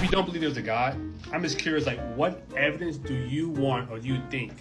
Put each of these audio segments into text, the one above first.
you don't believe there's a God, I'm just curious, like, what evidence do you want or do you think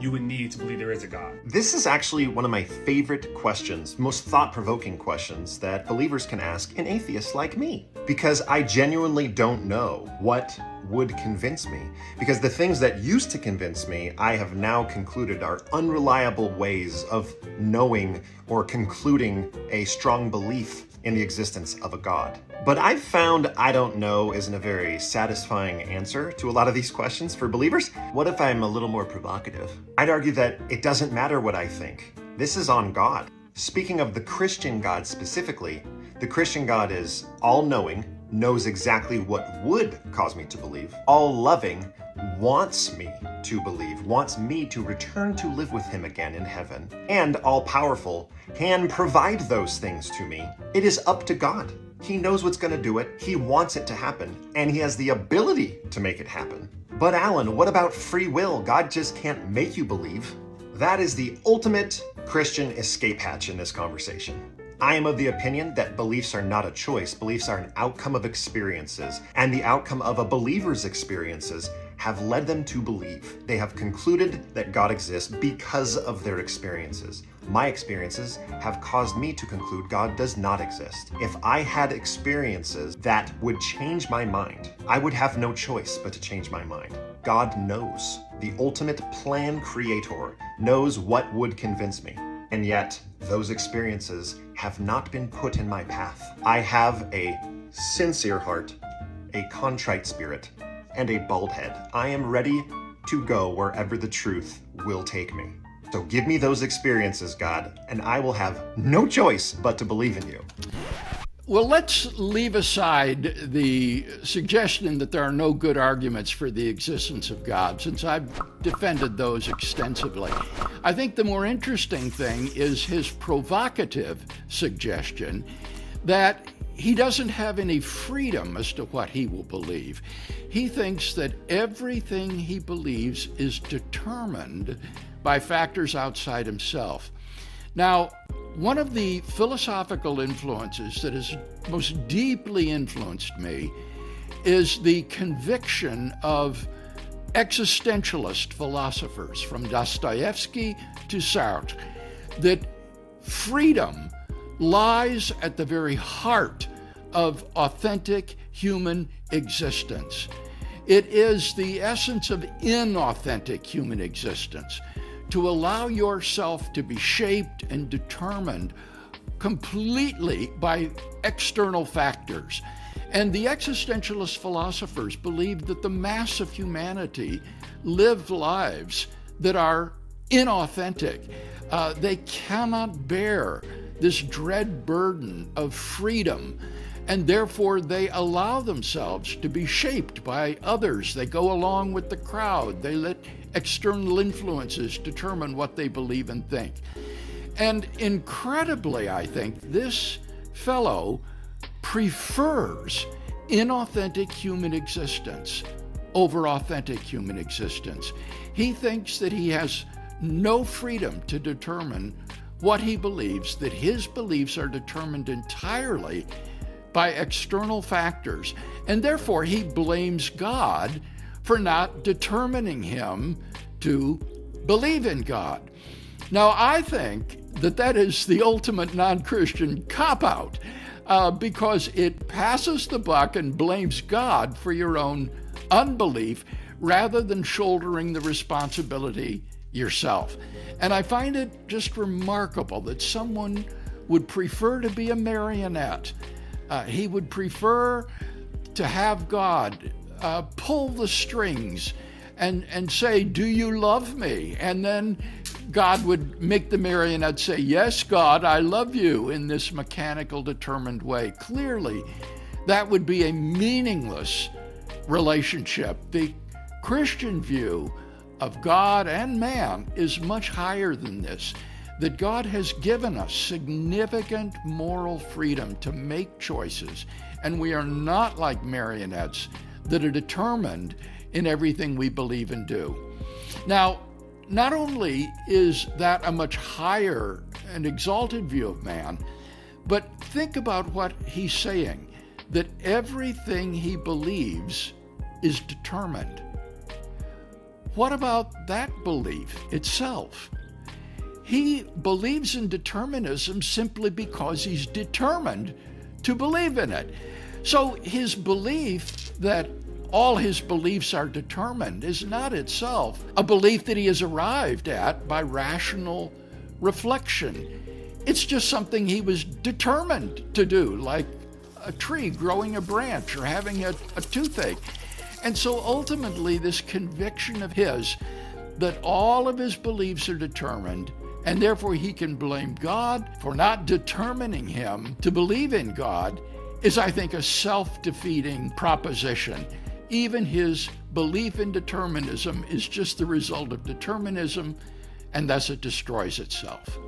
you would need to believe there is a God? This is actually one of my favorite questions, most thought-provoking questions that believers can ask an atheist like me. Because I genuinely don't know what would convince me. Because the things that used to convince me, I have now concluded are unreliable ways of knowing or concluding a strong belief in the existence of a God. But I've found I don't know isn't a very satisfying answer to a lot of these questions for believers. What if I'm a little more provocative? I'd argue that it doesn't matter what I think. This is on God. Speaking of the Christian God specifically, the Christian God is all-knowing, knows exactly what would cause me to believe, all-loving, wants me to believe, wants me to return to live with him again in heaven, and all-powerful, can provide those things to me. It is up to God. He knows what's going to do it, he wants it to happen, and he has the ability to make it happen. But Alan, what about free will? God just can't make you believe. That is the ultimate Christian escape hatch in this conversation. I am of the opinion that beliefs are not a choice. Beliefs are an outcome of experiences, and the outcome of a believer's experiences have led them to believe. They have concluded that God exists because of their experiences. My experiences have caused me to conclude God does not exist. If I had experiences that would change my mind, I would have no choice but to change my mind. God knows. The ultimate plan creator knows what would convince me. And yet, those experiences have not been put in my path. I have a sincere heart, a contrite spirit, and a bald head. I am ready to go wherever the truth will take me. So give me those experiences, God, and I will have no choice but to believe in you. Well, let's leave aside the suggestion that there are no good arguments for the existence of God, since I've defended those extensively. I think the more interesting thing is his provocative suggestion that he doesn't have any freedom as to what he will believe. He thinks that everything he believes is determined by factors outside himself. Now, one of the philosophical influences that has most deeply influenced me is the conviction of existentialist philosophers, from Dostoevsky to Sartre, that freedom lies at the very heart of authentic human existence. It is the essence of inauthentic human existence, to allow yourself to be shaped and determined completely by external factors. And the existentialist philosophers believed that the mass of humanity live lives that are inauthentic. They cannot bear this dread burden of freedom, and therefore they allow themselves to be shaped by others. They go along with the crowd. They let external influences determine what they believe and think. And incredibly, I think, this fellow prefers inauthentic human existence over authentic human existence. He thinks that he has no freedom to determine what he believes, that his beliefs are determined entirely by external factors, and therefore he blames God for not determining him to believe in God. Now, I think that that is the ultimate non-Christian cop-out, because it passes the buck and blames God for your own unbelief rather than shouldering the responsibility yourself. And I find it just remarkable that someone would prefer to be a marionette. He would prefer to have God pull the strings and say, "Do you love me?" And then God would make the marionette say, "Yes, God, I love you," in this mechanical, determined way. Clearly, that would be a meaningless relationship. The Christian view of God and man is much higher than this, that God has given us significant moral freedom to make choices, and we are not like marionettes that are determined in everything we believe and do. Now, not only is that a much higher and exalted view of man, but think about what he's saying, that everything he believes is determined. What about that belief itself? He believes in determinism simply because he's determined to believe in it. So his belief that all his beliefs are determined is not itself a belief that he has arrived at by rational reflection. It's just something he was determined to do, like a tree growing a branch or having a toothache. And so ultimately, this conviction of his that all of his beliefs are determined, and therefore he can blame God for not determining him to believe in God, is, I think, a self-defeating proposition. Even his belief in determinism is just the result of determinism, and thus it destroys itself.